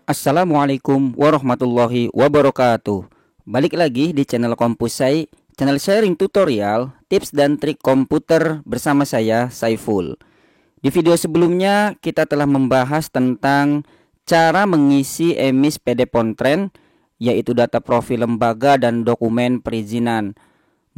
Assalamualaikum warahmatullahi wabarakatuh. Balik lagi di channel Kompusai, channel sharing tutorial, tips dan trik komputer bersama saya Saiful. Di video sebelumnya kita telah membahas tentang cara mengisi emis PD Pontren, yaitu data profil lembaga dan dokumen perizinan.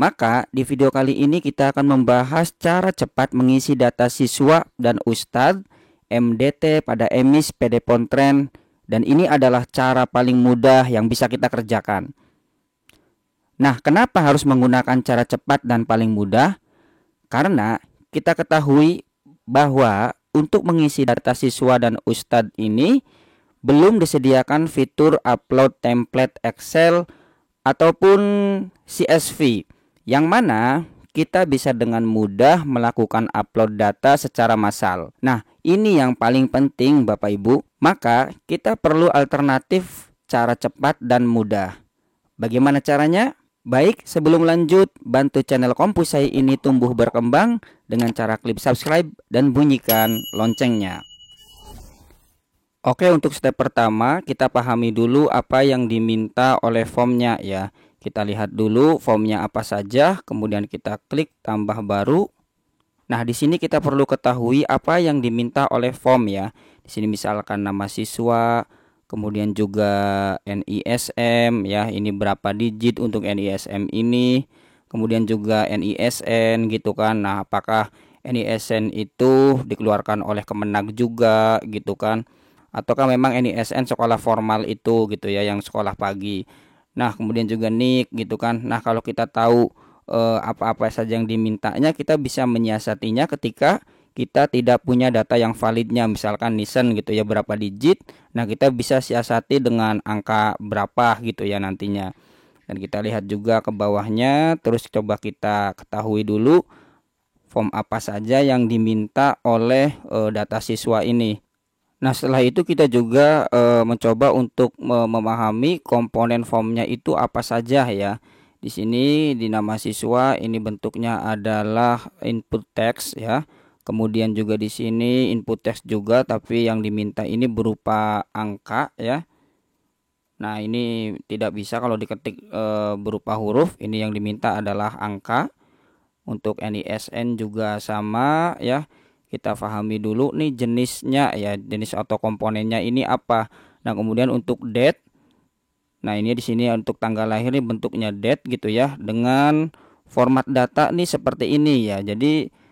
Maka di video kali ini kita akan membahas cara cepat mengisi data siswa dan ustadz MDT pada emis PD Pontren. Dan ini adalah cara paling mudah yang bisa kita kerjakan. Nah, kenapa harus menggunakan cara cepat dan paling mudah? Karena kita ketahui bahwa untuk mengisi data siswa dan ustadz ini belum disediakan fitur upload template Excel ataupun CSV, yang mana kita bisa dengan mudah melakukan upload data secara massal. Nah, ini yang paling penting Bapak Ibu. Maka kita perlu alternatif cara cepat dan mudah. Bagaimana caranya? Baik, sebelum lanjut, bantu channel Kompusai ini tumbuh berkembang dengan cara klik subscribe dan bunyikan loncengnya. Oke, untuk step pertama kita pahami dulu apa yang diminta oleh formnya ya. Kita lihat dulu formnya apa saja, kemudian kita klik tambah baru. Nah, di sini kita perlu ketahui apa yang diminta oleh form ya. Di sini misalkan nama siswa, kemudian juga NISM ya, ini berapa digit untuk NISM ini, kemudian juga NISN gitu kan. Nah, apakah NISN itu dikeluarkan oleh Kemenag juga gitu kan, ataukah memang NISN sekolah formal itu gitu ya, yang sekolah pagi. Nah, kemudian juga NIK gitu kan. Nah, kalau kita tahu apa-apa saja yang dimintanya, kita bisa menyiasatinya ketika kita tidak punya data yang validnya, misalkan Nisen gitu ya, berapa digit. Nah, kita bisa siasati dengan angka berapa gitu ya nantinya. Dan kita lihat juga ke bawahnya, terus coba kita ketahui dulu form apa saja yang diminta oleh data siswa ini. Nah, setelah itu kita juga mencoba untuk memahami komponen formnya itu apa saja ya. Di sini di nama siswa ini bentuknya adalah input text ya. Kemudian juga di sini input text juga, tapi yang diminta ini berupa angka ya. Nah, ini tidak bisa kalau diketik berupa huruf. Ini yang diminta adalah angka. Untuk NISN juga sama ya. Kita pahami dulu nih jenisnya ya, jenis atau komponennya ini apa. Nah, kemudian untuk date, nah ini di sini untuk tanggal lahir ini bentuknya date gitu ya, dengan format data nih seperti ini ya. Jadi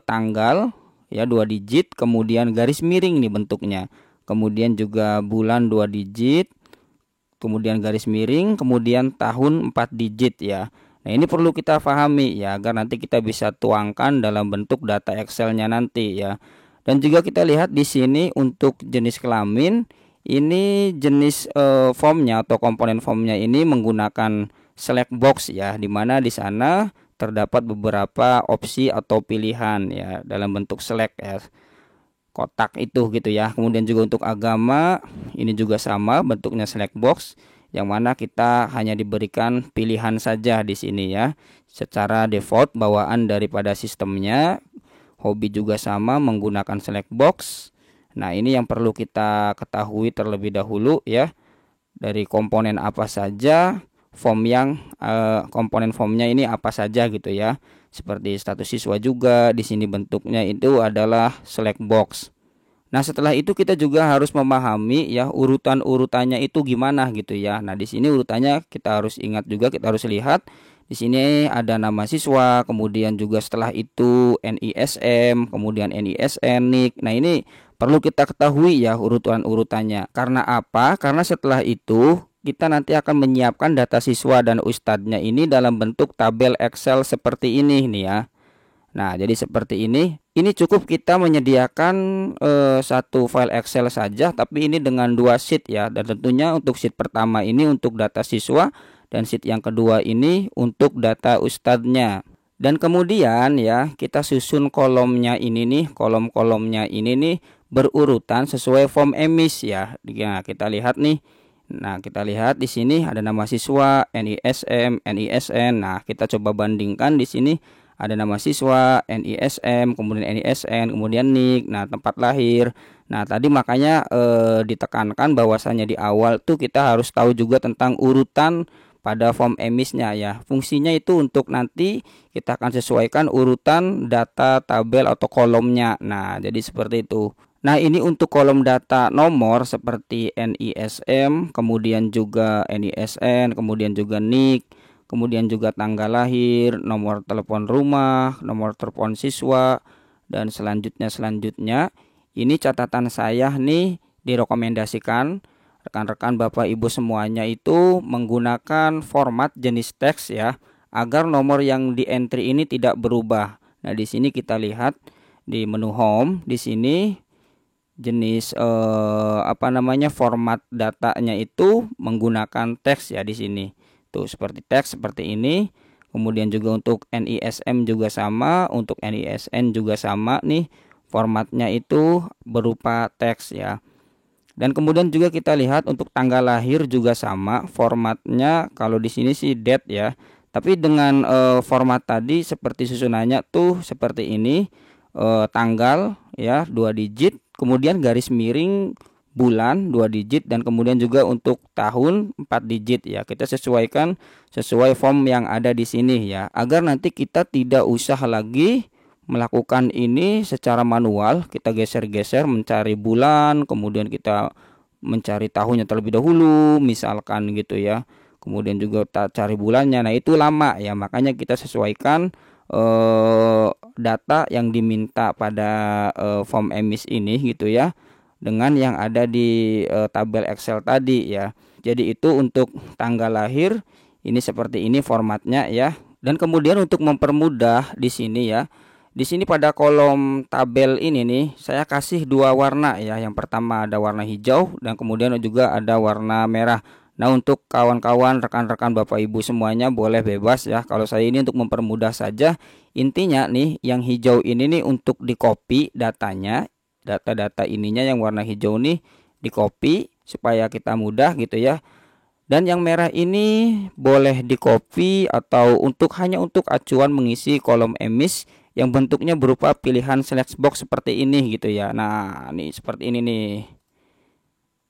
tanggal ya 2 digit, kemudian garis miring nih bentuknya. Kemudian juga bulan 2 digit, kemudian garis miring, kemudian tahun 4 digit ya. Nah, ini perlu kita pahami ya, agar nanti kita bisa tuangkan dalam bentuk data Excelnya nanti ya. Dan juga kita lihat di sini untuk jenis kelamin, ini jenis formnya atau komponen formnya ini menggunakan select box ya, dimana di sana terdapat beberapa opsi atau pilihan ya dalam bentuk select ya, kotak itu gitu ya. Kemudian juga untuk agama ini juga sama, bentuknya select box, yang mana kita hanya diberikan pilihan saja di sini ya. Secara default bawaan daripada sistemnya. Hobi juga sama, menggunakan select box. Nah, ini yang perlu kita ketahui terlebih dahulu ya. Dari komponen apa saja, form yang komponen formnya ini apa saja gitu ya. Seperti status siswa juga di sini bentuknya itu adalah select box. Nah, setelah itu kita juga harus memahami ya urutan-urutannya itu gimana gitu ya. Nah, di sini urutannya kita harus ingat juga, kita harus lihat. Di sini ada nama siswa, kemudian juga setelah itu NISM, kemudian NISN, NIK. Nah, ini perlu kita ketahui ya urutan-urutannya. Karena apa? Karena setelah itu kita nanti akan menyiapkan data siswa dan ustadznya ini dalam bentuk tabel Excel seperti ini nih ya. Nah, jadi seperti ini. Ini cukup kita menyediakan satu file Excel saja, tapi ini dengan 2 sheet ya. Dan tentunya untuk sheet pertama ini untuk data siswa, dan sheet yang kedua ini untuk data ustadznya. Dan kemudian ya, kita susun kolomnya ini nih, kolom-kolomnya ini nih berurutan sesuai form emis ya. Nah, kita lihat nih. Nah, kita lihat di sini ada nama siswa, NISM, NISN. Nah, kita coba bandingkan di sini. Ada nama siswa, NISM, kemudian NISN, kemudian NIK, nah tempat lahir. Nah, tadi makanya ditekankan bahwasanya di awal tuh kita harus tahu juga tentang urutan pada form emisnya ya. Fungsinya itu untuk nanti kita akan sesuaikan urutan data tabel atau kolomnya. Nah, jadi seperti itu. Nah, ini untuk kolom data nomor seperti NISM, kemudian juga NISN, kemudian juga NIK, kemudian juga tanggal lahir, nomor telepon rumah, nomor telepon siswa, dan selanjutnya. Ini catatan saya nih, direkomendasikan rekan-rekan Bapak Ibu semuanya itu menggunakan format jenis teks ya, agar nomor yang di entry ini tidak berubah. Nah, di sini kita lihat di menu home, di sini jenis format datanya itu menggunakan teks ya di sini. Tuh seperti teks seperti ini. Kemudian juga untuk NISM juga sama, untuk NISN juga sama nih. Formatnya itu berupa teks ya. Dan kemudian juga kita lihat untuk tanggal lahir juga sama, formatnya kalau di sini sih date ya. Tapi dengan format tadi seperti susunannya tuh seperti ini, tanggal ya 2 digit, kemudian garis miring bulan 2 digit, dan kemudian juga untuk tahun 4 digit ya. Kita sesuaikan sesuai form yang ada di sini ya, agar nanti kita tidak usah lagi melakukan ini secara manual. Kita geser-geser mencari bulan, kemudian kita mencari tahunnya terlebih dahulu misalkan gitu ya, kemudian juga cari bulannya. Nah, itu lama ya, makanya kita sesuaikan data yang diminta pada form emis ini gitu ya, dengan yang ada di tabel Excel tadi ya. Jadi itu untuk tanggal lahir ini seperti ini formatnya ya. Dan kemudian untuk mempermudah di sini ya, di sini pada kolom tabel ini nih saya kasih dua warna ya. Yang pertama ada warna hijau dan kemudian juga ada warna merah. Nah, untuk kawan-kawan, rekan-rekan Bapak Ibu semuanya boleh bebas ya. Kalau saya ini untuk mempermudah saja. Intinya nih yang hijau ini nih untuk di copy datanya, data-data ininya yang warna hijau nih di copy supaya kita mudah gitu ya. Dan yang merah ini boleh di copy atau hanya untuk acuan mengisi kolom emis yang bentuknya berupa pilihan select box seperti ini gitu ya. Nah, nih seperti ini nih.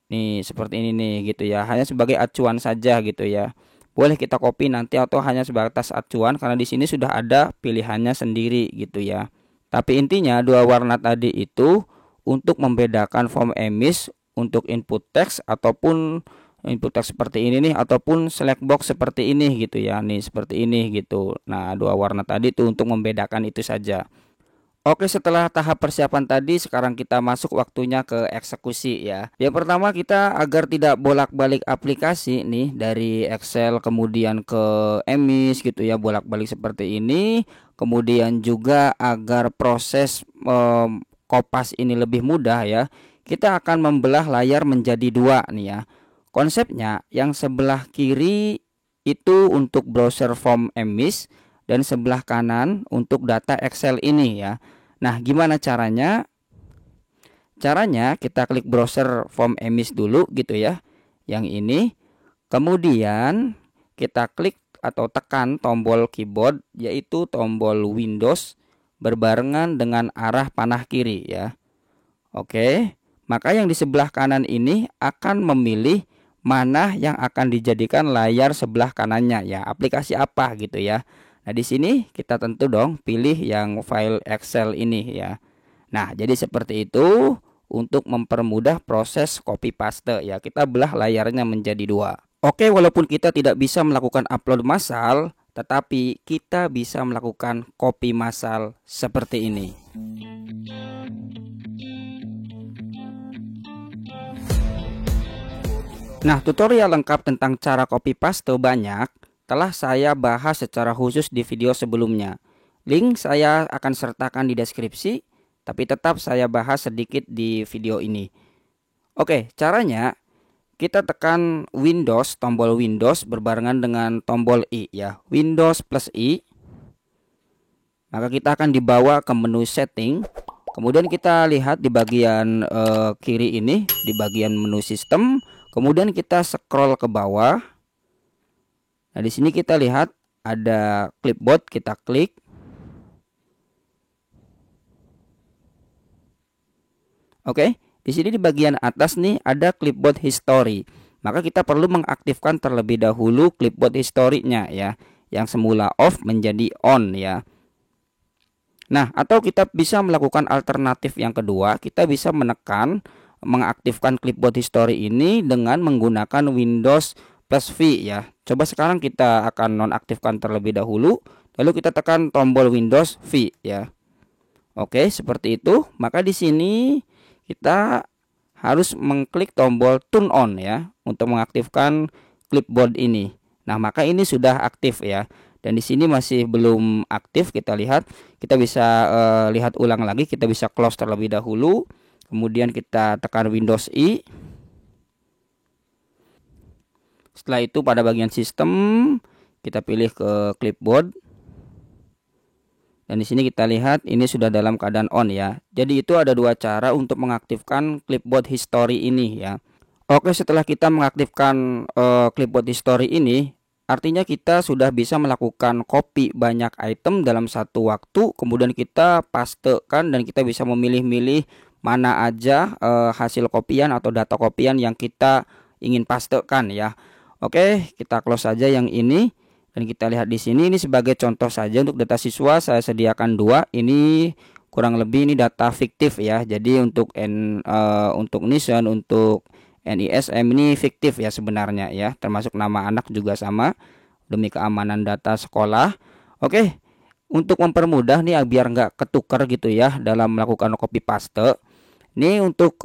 Nih seperti ini nih gitu ya. Hanya sebagai acuan saja gitu ya. Boleh kita copy nanti atau hanya sebatas acuan karena di sini sudah ada pilihannya sendiri gitu ya. Tapi intinya dua warna tadi itu untuk membedakan form emis untuk input teks ataupun input teks seperti ini nih, ataupun select box seperti ini gitu ya. Nih seperti ini gitu. Nah, dua warna tadi itu untuk membedakan itu saja. Oke, setelah tahap persiapan tadi, sekarang kita masuk waktunya ke eksekusi ya. Yang pertama, kita agar tidak bolak-balik aplikasi nih dari Excel kemudian ke emis gitu ya, bolak-balik seperti ini. Kemudian juga agar proses kopas ini lebih mudah ya, kita akan membelah layar menjadi dua nih ya. Konsepnya yang sebelah kiri itu untuk browser form emis dan sebelah kanan untuk data Excel ini ya. Nah, gimana caranya? Caranya kita klik browser form emis dulu gitu ya, yang ini. Kemudian kita klik atau tekan tombol keyboard yaitu tombol Windows berbarengan dengan arah panah kiri ya. Oke, maka yang di sebelah kanan ini akan memilih mana yang akan dijadikan layar sebelah kanannya ya, aplikasi apa gitu ya. Nah, di sini kita tentu dong pilih yang file Excel ini ya. Nah, jadi seperti itu untuk mempermudah proses copy paste ya. Kita belah layarnya menjadi dua. Oke, walaupun kita tidak bisa melakukan upload massal, tetapi kita bisa melakukan copy massal seperti ini. Nah, tutorial lengkap tentang cara copy paste banyak telah saya bahas secara khusus di video sebelumnya. Link saya akan sertakan di deskripsi, tapi tetap saya bahas sedikit di video ini. Oke, caranya kita tekan Windows, tombol Windows berbarengan dengan tombol I ya. Windows plus I. Maka kita akan dibawa ke menu setting. Kemudian kita lihat di bagian kiri ini, di bagian menu sistem. Kemudian kita scroll ke bawah. Nah, di sini kita lihat ada clipboard, kita klik. Oke, di sini di bagian atas nih ada clipboard history. Maka kita perlu mengaktifkan terlebih dahulu clipboard history-nya ya, yang semula off menjadi on ya. Nah, atau kita bisa melakukan alternatif yang kedua, kita bisa mengaktifkan clipboard history ini dengan menggunakan Windows plus V ya. Coba sekarang kita akan nonaktifkan terlebih dahulu, lalu kita tekan tombol Windows V ya. Oke, seperti itu. Maka di sini kita harus mengklik tombol turn on ya untuk mengaktifkan clipboard ini. Nah, maka ini sudah aktif ya. Dan di sini masih belum aktif. Kita bisa lihat ulang lagi. Kita bisa close terlebih dahulu. Kemudian kita tekan Windows I. Setelah itu pada bagian sistem kita pilih ke clipboard. Dan di sini kita lihat ini sudah dalam keadaan on ya. Jadi itu ada dua cara untuk mengaktifkan clipboard history ini ya. Oke, setelah kita mengaktifkan clipboard history ini, artinya kita sudah bisa melakukan copy banyak item dalam satu waktu. Kemudian kita pastekan dan kita bisa memilih-milih mana aja hasil kopian atau data kopian yang kita ingin pastekan ya. Oke, kita close saja yang ini. Dan kita lihat di sini, ini sebagai contoh saja untuk data siswa saya sediakan dua. Ini kurang lebih ini data fiktif ya. Jadi untuk Nison, untuk NISM ini fiktif ya sebenarnya ya. Termasuk nama anak juga sama demi keamanan data sekolah. Oke, untuk mempermudah nih biar nggak ketukar gitu ya dalam melakukan copy paste. Ini untuk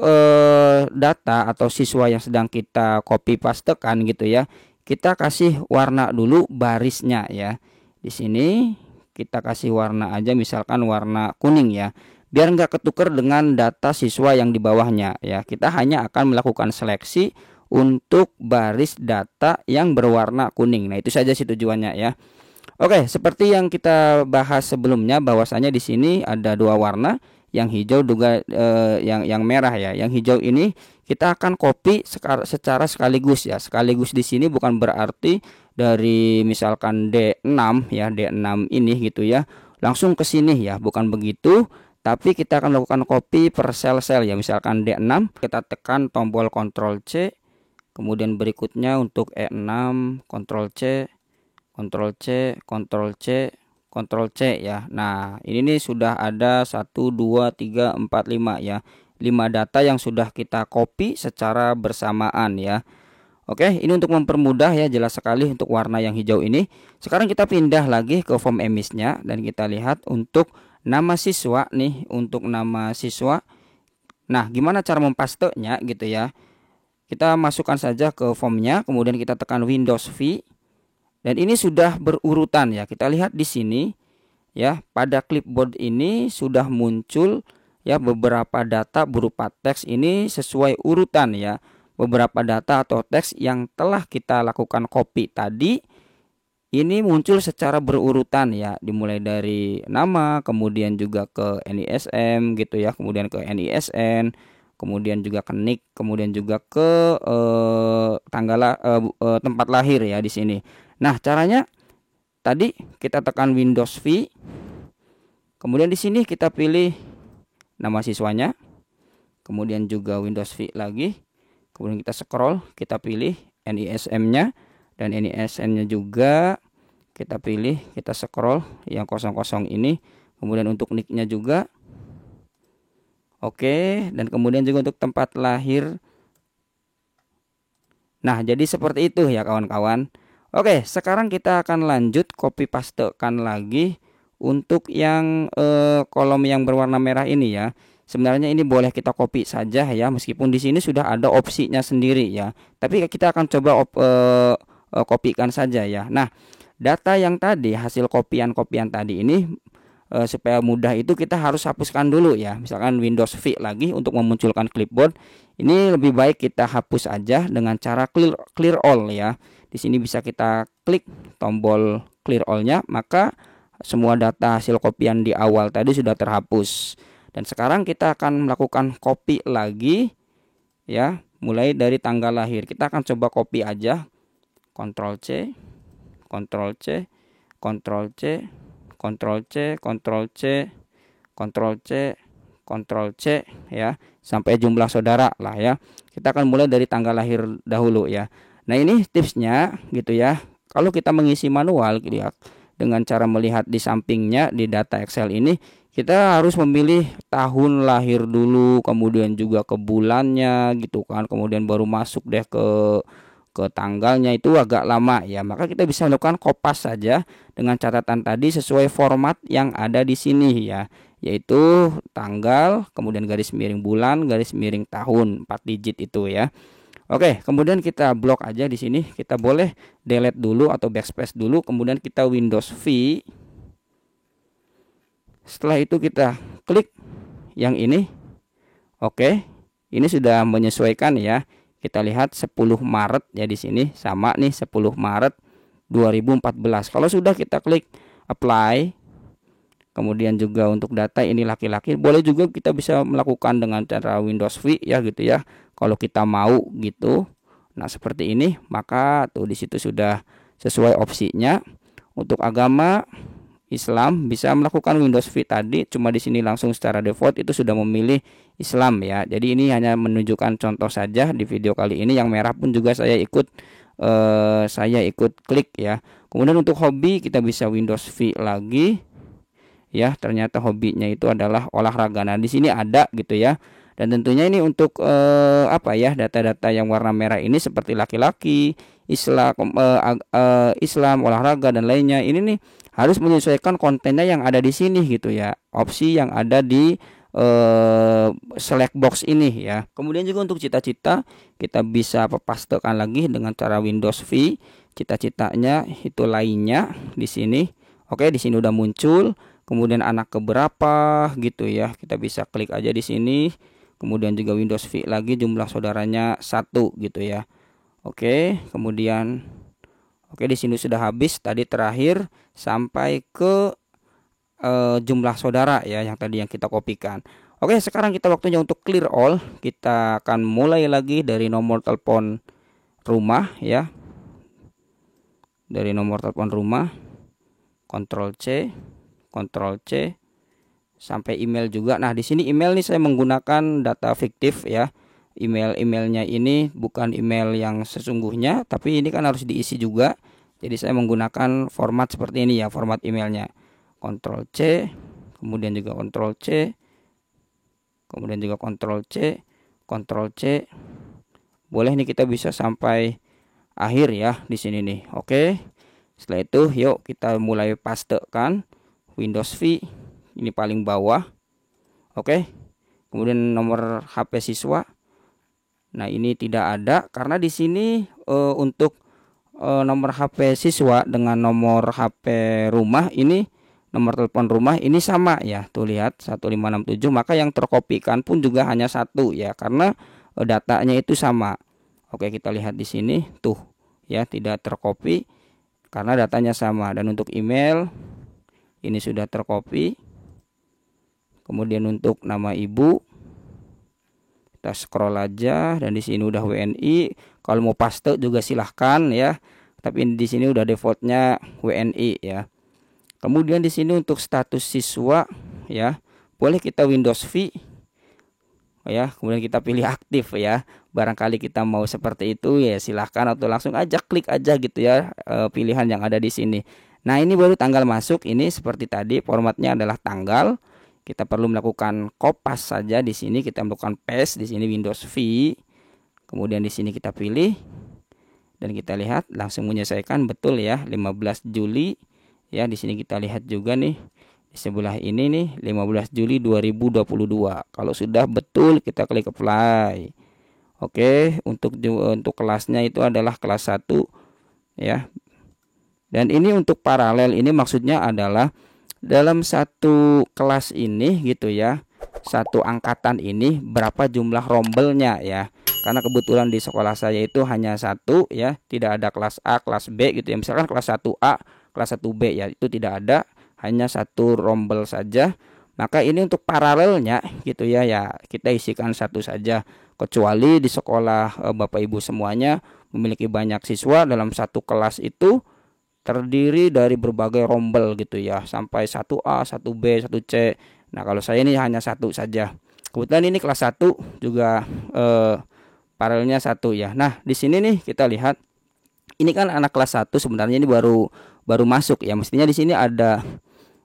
data atau siswa yang sedang kita copy pastekan gitu ya. Kita kasih warna dulu barisnya ya. Di sini kita kasih warna aja, misalkan warna kuning ya. Biar nggak ketukar dengan data siswa yang di bawahnya ya. Kita hanya akan melakukan seleksi untuk baris data yang berwarna kuning. Nah, itu saja sih tujuannya ya. Oke, seperti yang kita bahas sebelumnya bahwasanya di sini ada dua warna, yang hijau juga yang merah ya. Yang hijau ini kita akan copy secara sekaligus ya. Sekaligus di sini bukan berarti dari misalkan D6 ya, D6 ini gitu ya, langsung ke sini ya, bukan begitu. Tapi kita akan melakukan copy per sel-sel ya. Misalkan D6, kita tekan tombol Ctrl C. Kemudian berikutnya untuk E6, Ctrl C, Ctrl C, Ctrl C, Ctrl C ya. Nah, ini nih sudah ada 1 2 3 4 5 ya. 5 data yang sudah kita copy secara bersamaan ya. Oke, ini untuk mempermudah ya, jelas sekali untuk warna yang hijau ini. Sekarang kita pindah lagi ke form emisnya dan kita lihat untuk nama siswa nih, untuk nama siswa. Nah, gimana cara mempastenya gitu ya. Kita masukkan saja ke formnya, kemudian kita tekan Windows V. Dan ini sudah berurutan ya. Kita lihat di sini ya, pada clipboard ini sudah muncul ya beberapa data berupa teks ini sesuai urutan ya. Beberapa data atau teks yang telah kita lakukan copy tadi ini muncul secara berurutan ya. Dimulai dari nama, kemudian juga ke NISM gitu ya, kemudian ke NISN, kemudian juga ke NIK, kemudian juga ke tempat lahir ya di sini. Nah, caranya tadi kita tekan Windows V. Kemudian di sini kita pilih nama siswanya. Kemudian juga Windows V lagi. Kemudian kita scroll, kita pilih NISM-nya dan NISN-nya juga kita pilih, kita scroll yang kosong-kosong ini. Kemudian untuk NIK-nya juga. Oke, dan kemudian juga untuk tempat lahir. Nah, jadi seperti itu ya kawan-kawan. Oke, sekarang kita akan lanjut copy pastekan lagi untuk yang kolom yang berwarna merah ini ya. Sebenarnya ini boleh kita copy saja ya, meskipun di sini sudah ada opsinya sendiri ya. Tapi kita akan coba kopikan saja ya. Nah, data yang tadi, hasil kopian-kopian tadi ini supaya mudah itu kita harus hapuskan dulu ya. Misalkan Windows V lagi untuk memunculkan clipboard. Ini lebih baik kita hapus aja dengan cara clear all ya. Di sini bisa kita klik tombol clear all-nya, maka semua data hasil kopian di awal tadi sudah terhapus. Dan sekarang kita akan melakukan copy lagi ya, mulai dari tanggal lahir. Kita akan coba copy aja. Ctrl C, Ctrl C, Ctrl C, Ctrl C, Ctrl C, Ctrl C, Ctrl C ya, sampai jumlah saudara lah ya. Kita akan mulai dari tanggal lahir dahulu ya. Nah, ini tipsnya gitu ya. Kalau kita mengisi manual lihat dengan cara melihat di sampingnya di data Excel ini, kita harus memilih tahun lahir dulu, kemudian juga ke bulannya gitu kan, kemudian baru masuk deh ke tanggalnya, itu agak lama ya. Maka kita bisa melakukan kopas saja dengan catatan tadi sesuai format yang ada di sini ya, yaitu tanggal, kemudian garis miring bulan, garis miring tahun, 4 digit itu ya. Oke, kemudian kita blok aja di sini. Kita boleh delete dulu atau backspace dulu, kemudian kita Windows V. Setelah itu kita klik yang ini. Oke, ini sudah menyesuaikan ya. Kita lihat 10 Maret ya, di sini sama nih 10 Maret 2014. Kalau sudah kita klik apply. Kemudian juga untuk data ini laki-laki. Boleh juga kita bisa melakukan dengan cara Windows V ya gitu ya. Kalau kita mau gitu. Nah, seperti ini, maka tuh di situ sudah sesuai opsinya. Untuk agama Islam bisa melakukan Windows V tadi, cuma di sini langsung secara default itu sudah memilih Islam ya. Jadi ini hanya menunjukkan contoh saja di video kali ini. Yang merah pun juga saya ikut klik ya. Kemudian untuk hobi kita bisa Windows V lagi ya. Ternyata hobinya itu adalah olahraga. Nah, di sini ada gitu ya. Dan tentunya ini untuk data-data yang warna merah ini seperti laki-laki, Islam, Islam, olahraga dan lainnya. Ini nih harus menyesuaikan kontennya yang ada di sini gitu ya. Opsi yang ada di select box ini ya. Kemudian juga untuk cita-cita kita bisa pastekan lagi dengan cara Windows V. Cita-citanya itu lainnya di sini. Oke, di sini udah muncul. Kemudian anak keberapa gitu ya. Kita bisa klik aja di sini. Kemudian juga Windows V lagi, jumlah saudaranya 1 gitu ya. Oke, kemudian di sini sudah habis tadi terakhir sampai ke jumlah saudara ya, yang tadi yang kita kopikan. Oke, sekarang kita waktunya untuk clear all. Kita akan mulai lagi dari nomor telepon rumah ya. Dari nomor telepon rumah, Ctrl C sampai email juga. Nah, di sini email nih saya menggunakan data fiktif ya. Emailnya ini bukan email yang sesungguhnya, tapi ini kan harus diisi juga. Jadi saya menggunakan format seperti ini ya, format emailnya. Ctrl C, kemudian juga Ctrl C, kemudian juga Ctrl C, Ctrl C. Boleh nih kita bisa sampai akhir ya di sini nih. Oke. Setelah itu yuk kita mulai pastekan Windows V. Ini paling bawah. Oke. Kemudian nomor HP siswa. Nah, ini tidak ada karena di sini untuk nomor HP siswa dengan nomor HP rumah ini, nomor telepon rumah ini sama ya. Tuh lihat 1567, maka yang terkopikan pun juga hanya 1 ya, karena datanya itu sama. Oke, kita lihat di sini tuh ya, tidak terkopi karena datanya sama. Dan untuk email ini sudah terkopi. Kemudian untuk nama ibu kita scroll aja, dan di sini udah WNI. Kalau mau paste juga silahkan ya, tapi di sini udah defaultnya WNI ya. Kemudian di sini untuk status siswa ya, boleh kita Windows V ya, kemudian kita pilih aktif ya. Barangkali kita mau seperti itu ya, silahkan, atau langsung aja klik aja gitu ya pilihan yang ada di sini. Nah, ini baru tanggal masuk. Ini seperti tadi formatnya adalah tanggal. Kita perlu melakukan kopas saja di sini. Kita melakukan paste di sini Windows V. Kemudian di sini kita pilih dan kita lihat langsung menyesuaikan betul ya, 15 Juli. Ya, di sini kita lihat juga nih di sebelah ini nih 15 Juli 2022. Kalau sudah betul kita klik apply. Oke, untuk kelasnya itu adalah kelas 1 ya. Dan ini untuk paralel, ini maksudnya adalah dalam satu kelas ini gitu ya, satu angkatan ini berapa jumlah rombelnya ya. Karena kebetulan di sekolah saya itu hanya 1 ya, tidak ada kelas A, kelas B gitu ya. Misalkan kelas 1A, kelas 1B ya, itu tidak ada, hanya 1 rombel saja. Maka ini untuk paralelnya gitu ya, kita isikan 1 saja. Kecuali di sekolah Bapak Ibu semuanya memiliki banyak siswa, dalam satu kelas itu terdiri dari berbagai rombel gitu ya, sampai 1A, 1B, 1C. Nah, kalau saya ini hanya satu saja. Kebetulan ini kelas 1 juga paralelnya 1 ya. Nah, di sini nih kita lihat ini kan anak kelas 1 sebenarnya ini baru masuk ya. Mestinya di sini ada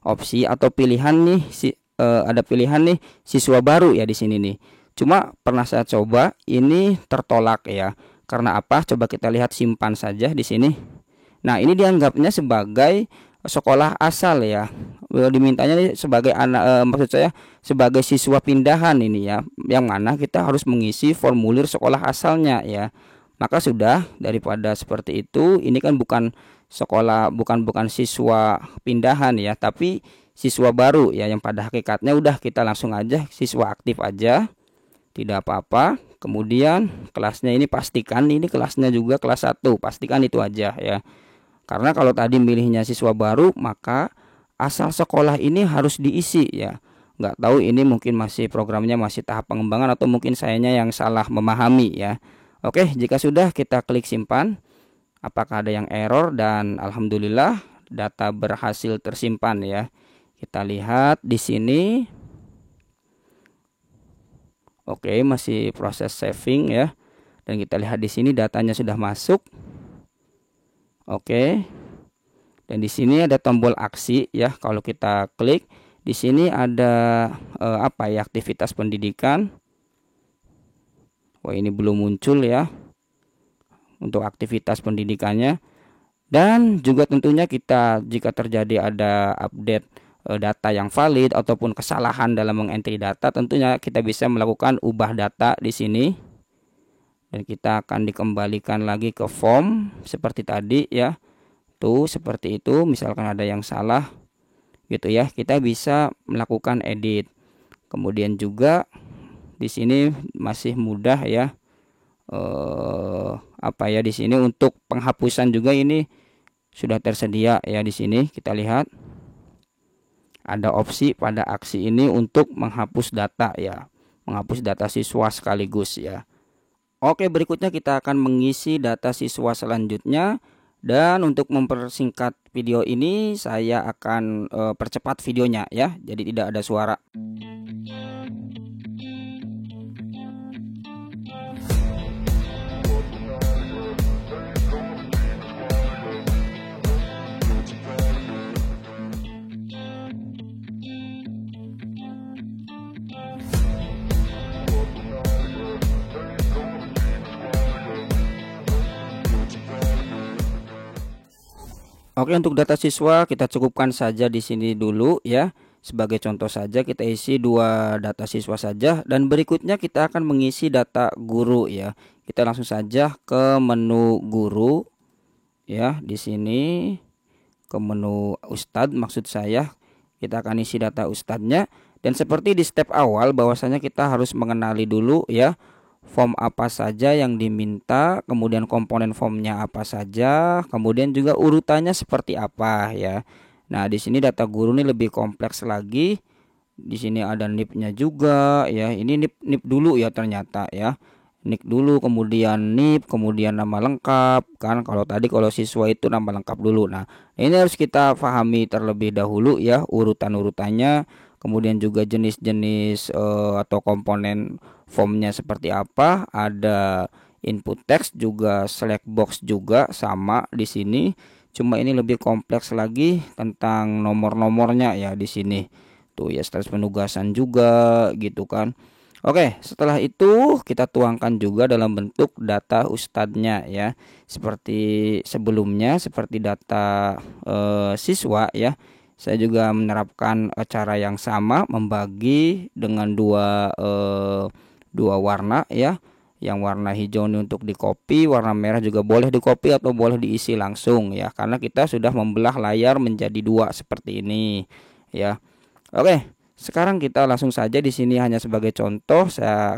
opsi atau pilihan nih ada pilihan nih siswa baru ya di sini nih. Cuma pernah saya coba ini tertolak ya. Karena apa? Coba kita lihat simpan saja di sini. Nah, ini dianggapnya sebagai sekolah asal ya. Dimintanya nih sebagai anak maksud saya sebagai siswa pindahan ini ya. Yang mana kita harus mengisi formulir sekolah asalnya ya. Maka sudah, daripada seperti itu, ini kan bukan sekolah, bukan siswa pindahan ya, tapi siswa baru ya, yang pada hakikatnya udah kita langsung aja siswa aktif aja, tidak apa-apa. Kemudian kelasnya ini pastikan ini kelasnya juga kelas 1, pastikan itu aja ya. Karena kalau tadi milihnya siswa baru, maka asal sekolah ini harus diisi ya. Nggak tahu ini mungkin masih programnya masih tahap pengembangan atau mungkin sayanya yang salah memahami ya. Oke, jika sudah kita klik simpan. Apakah ada yang error? Dan alhamdulillah data berhasil tersimpan ya. Kita lihat di sini. Oke, masih proses saving ya. Dan kita lihat di sini datanya sudah masuk. Oke. Dan di sini ada tombol aksi ya. Kalau kita klik, di sini ada apa ya, aktivitas pendidikan. Wah, ini belum muncul ya untuk aktivitas pendidikannya. Dan juga tentunya kita jika terjadi ada update data yang valid ataupun kesalahan dalam mengentry data, tentunya kita bisa melakukan ubah data di sini. Dan kita akan dikembalikan lagi ke form seperti tadi ya. Tuh seperti itu, misalkan ada yang salah gitu ya, kita bisa melakukan edit. Kemudian juga di sini masih mudah ya. Apa ya, di sini untuk penghapusan juga ini sudah tersedia ya. Di sini kita lihat ada opsi pada aksi ini untuk menghapus data ya, menghapus data siswa sekaligus ya. Oke, berikutnya kita akan mengisi data siswa selanjutnya. Dan untuk mempersingkat video ini saya akan percepat videonya ya, jadi tidak ada suara. Oke, untuk data siswa kita cukupkan saja di sini dulu ya. Sebagai contoh saja kita isi 2 data siswa saja, dan berikutnya kita akan mengisi data guru ya. Kita langsung saja ke menu guru ya. Di sini ke menu Ustadz maksud saya. Kita akan isi data ustadznya, dan seperti di step awal bahwasanya kita harus mengenali dulu ya form apa saja yang diminta, kemudian komponen formnya apa saja, kemudian juga urutannya seperti apa ya. Nah, di sini data guru ini lebih kompleks lagi. Di sini ada NIP-nya juga ya. Ini NIP dulu ya ternyata ya. NIK dulu, kemudian NIP, kemudian nama lengkap kan. Kalau tadi kalau siswa itu nama lengkap dulu. Nah, ini harus kita pahami terlebih dahulu ya urutan-urutannya. Kemudian juga jenis-jenis atau komponen formnya seperti apa. Ada input text juga, select box juga sama di sini. Cuma ini lebih kompleks lagi tentang nomor-nomornya ya di sini. Tuh ya, status penugasan juga gitu kan. Oke, setelah itu kita tuangkan juga dalam bentuk data ustadznya ya. Seperti sebelumnya, seperti data siswa ya. Saya juga menerapkan cara yang sama, membagi dengan dua warna ya. Yang warna hijau ini untuk di copy, warna merah juga boleh di copy atau boleh diisi langsung ya. Karena kita sudah membelah layar menjadi 2 seperti ini ya. Oke, sekarang kita langsung saja di sini hanya sebagai contoh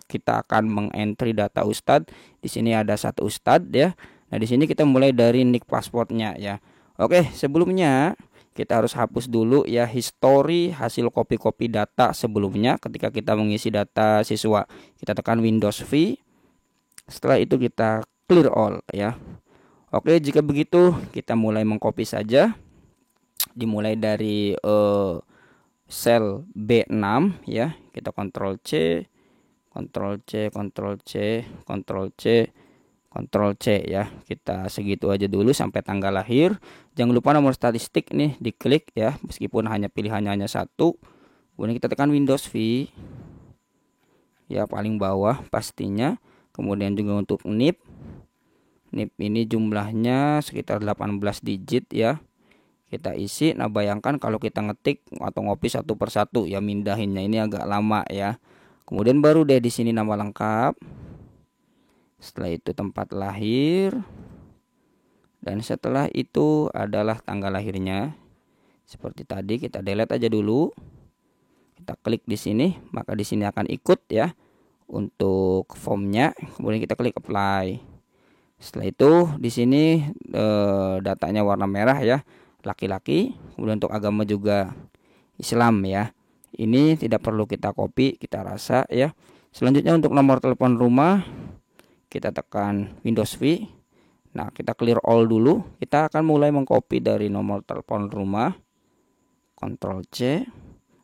kita akan mengentry data ustadz. Di sini ada 1 ustadz ya. Nah, di sini kita mulai dari nick pasportnya ya. Oke, sebelumnya kita harus hapus dulu ya history hasil copy data sebelumnya ketika kita mengisi data siswa. Kita tekan Windows V. Setelah itu kita clear all ya. Oke, jika begitu kita mulai mengcopy saja. Dimulai dari sel B6 ya. Kita Ctrl C, Ctrl C, Ctrl C, Ctrl C, Ctrl C ya. Kita segitu aja dulu sampai tanggal lahir. Jangan lupa nomor statistik nih diklik ya, meskipun hanya pilihannya hanya satu. Kemudian kita tekan Windows V ya, paling bawah pastinya. Kemudian juga untuk NIP. NIP ini jumlahnya sekitar 18 digit ya. Kita isi. Nah, bayangkan kalau kita ngetik atau ngopi satu persatu ya, mindahinnya ini agak lama ya. Kemudian baru deh di sini nama lengkap. Setelah itu tempat lahir. Dan setelah itu adalah tanggal lahirnya. Seperti tadi, kita delete aja dulu. Kita klik di sini, maka di sini akan ikut ya untuk formnya. Kemudian kita klik apply. Setelah itu di sini datanya warna merah ya, laki-laki. Kemudian untuk agama juga Islam ya. Ini tidak perlu kita copy, kita rasa ya. Selanjutnya untuk nomor telepon rumah, kita tekan Windows V. Nah, kita clear all dulu. Kita akan mulai mengcopy dari nomor telepon rumah. Ctrl C.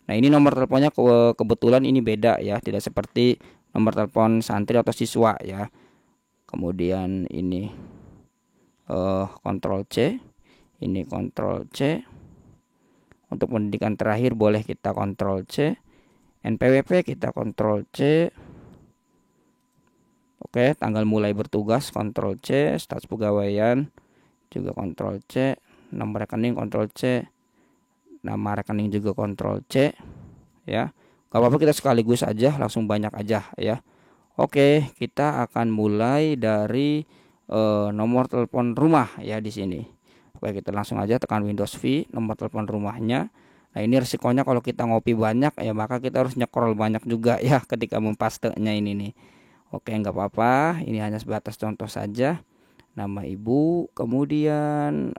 Nah, ini nomor teleponnya kebetulan ini beda ya, tidak seperti nomor telepon santri atau siswa ya. Kemudian ini Ctrl C, ini Ctrl C. Untuk pendidikan terakhir boleh kita Ctrl C. NPWP kita Ctrl C. Oke, tanggal mulai bertugas Ctrl C, status pegawaian juga Ctrl C, nomor rekening Ctrl C, nama rekening juga Ctrl C ya. Gak apa-apa, kita sekaligus aja, langsung banyak aja ya. Oke, kita akan mulai dari nomor telepon rumah ya di sini. Oke, kita langsung aja tekan Windows V, nomor telepon rumahnya. Nah, ini resikonya kalau kita ngopi banyak ya, maka kita harus nyekrol banyak juga ya ketika mempastenya ini nih. Oke, nggak apa-apa, ini hanya sebatas contoh saja. Nama ibu, kemudian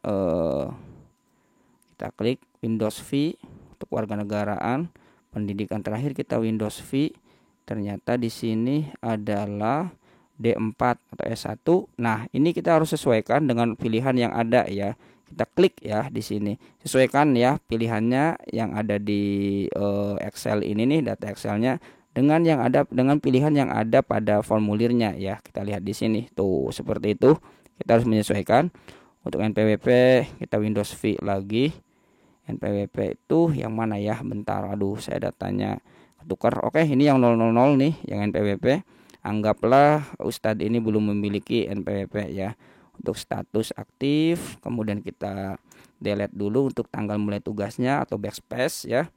kita klik Windows V untuk warganegaraan. Pendidikan terakhir kita Windows V. Ternyata di sini adalah D4 atau S1. Nah, ini kita harus sesuaikan dengan pilihan yang ada ya. Kita klik ya di sini. Sesuaikan ya pilihannya yang ada di Excel ini nih, data Excelnya dengan yang ada, dengan pilihan yang ada pada formulirnya ya. Kita lihat di sini tuh, seperti itu. Kita harus menyesuaikan. Untuk NPWP kita Windows V lagi. NPWP itu yang mana ya? Bentar, aduh saya datanya ketukar. Oke, ini yang 000 nih yang NPWP. Anggaplah Ustadz ini belum memiliki NPWP ya. Untuk status aktif, kemudian kita delete dulu untuk tanggal mulai tugasnya atau backspace ya.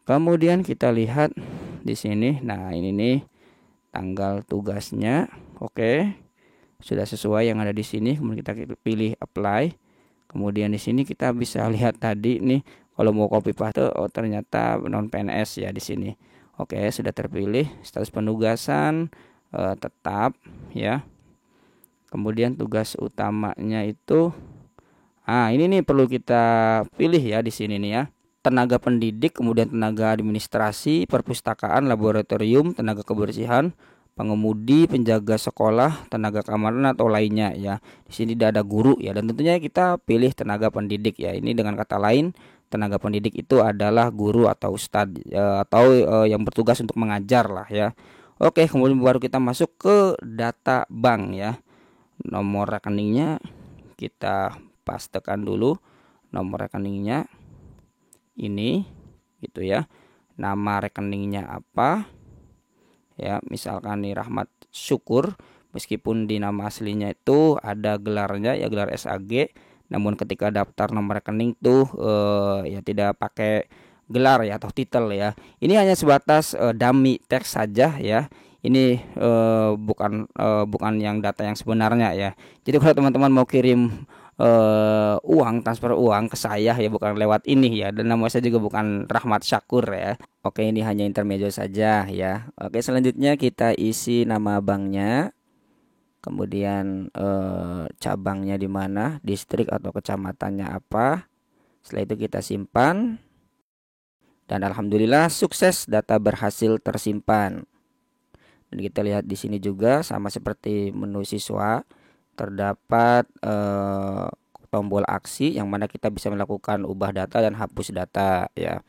Kemudian kita lihat di sini. Nah, ini nih tanggal tugasnya. Oke. Sudah sesuai yang ada di sini. Kemudian kita pilih apply. Kemudian di sini kita bisa lihat tadi nih, kalau mau copy paste, oh ternyata non PNS ya di sini. Oke, sudah terpilih. Status penugasan tetap ya. Kemudian tugas utamanya itu ini nih perlu kita pilih ya di sini nih ya. Tenaga pendidik, kemudian tenaga administrasi, perpustakaan, laboratorium, tenaga kebersihan, pengemudi, penjaga sekolah, tenaga keamanan atau lainnya ya. Di sini tidak ada guru ya, dan tentunya kita pilih tenaga pendidik ya. Ini dengan kata lain, tenaga pendidik itu adalah guru atau ustadz atau yang bertugas untuk mengajar lah ya. Oke, kemudian baru kita masuk ke data bank ya. Nomor rekeningnya kita pastekan dulu, nomor rekeningnya ini gitu ya. Nama rekeningnya apa ya, misalkan nih Rahmat Syukur, meskipun di nama aslinya itu ada gelarnya ya, gelar SAG, namun ketika daftar nomor rekening tuh ya tidak pakai gelar ya atau titel ya. Ini hanya sebatas dummy text saja ya. Ini bukan yang data yang sebenarnya ya. Jadi kalau teman-teman mau kirim uang, transfer uang ke saya ya, bukan lewat ini ya, dan nama saya juga bukan Rahmat Syakur ya. Oke, ini hanya intermezzo saja ya. Oke, selanjutnya kita isi nama banknya, kemudian cabangnya di mana, distrik atau kecamatannya apa. Setelah itu kita simpan, dan alhamdulillah sukses, data berhasil tersimpan. Dan kita lihat di sini juga sama seperti menu siswa, terdapat tombol aksi yang mana kita bisa melakukan ubah data dan hapus data ya.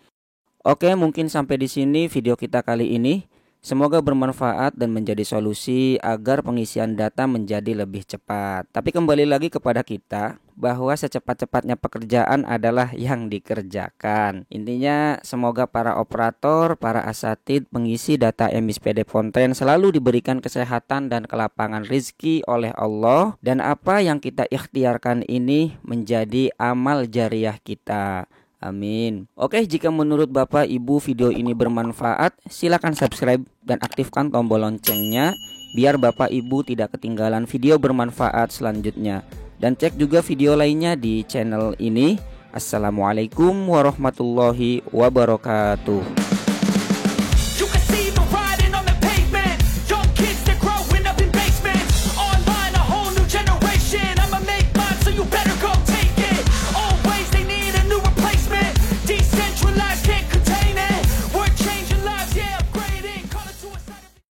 Oke, mungkin sampai di sini video kita kali ini. Semoga bermanfaat dan menjadi solusi agar pengisian data menjadi lebih cepat. Tapi kembali lagi kepada kita bahwa secepat-cepatnya pekerjaan adalah yang dikerjakan. Intinya semoga para operator, para asatid, pengisi data emis PDF Fontaine selalu diberikan kesehatan dan kelapangan rizki oleh Allah. Dan apa yang kita ikhtiarkan ini menjadi amal jariah kita. Amin. Oke, jika menurut Bapak Ibu video ini bermanfaat, silakan subscribe dan aktifkan tombol loncengnya biar Bapak Ibu tidak ketinggalan video bermanfaat selanjutnya. Dan cek juga video lainnya di channel ini. Assalamualaikum warahmatullahi wabarakatuh.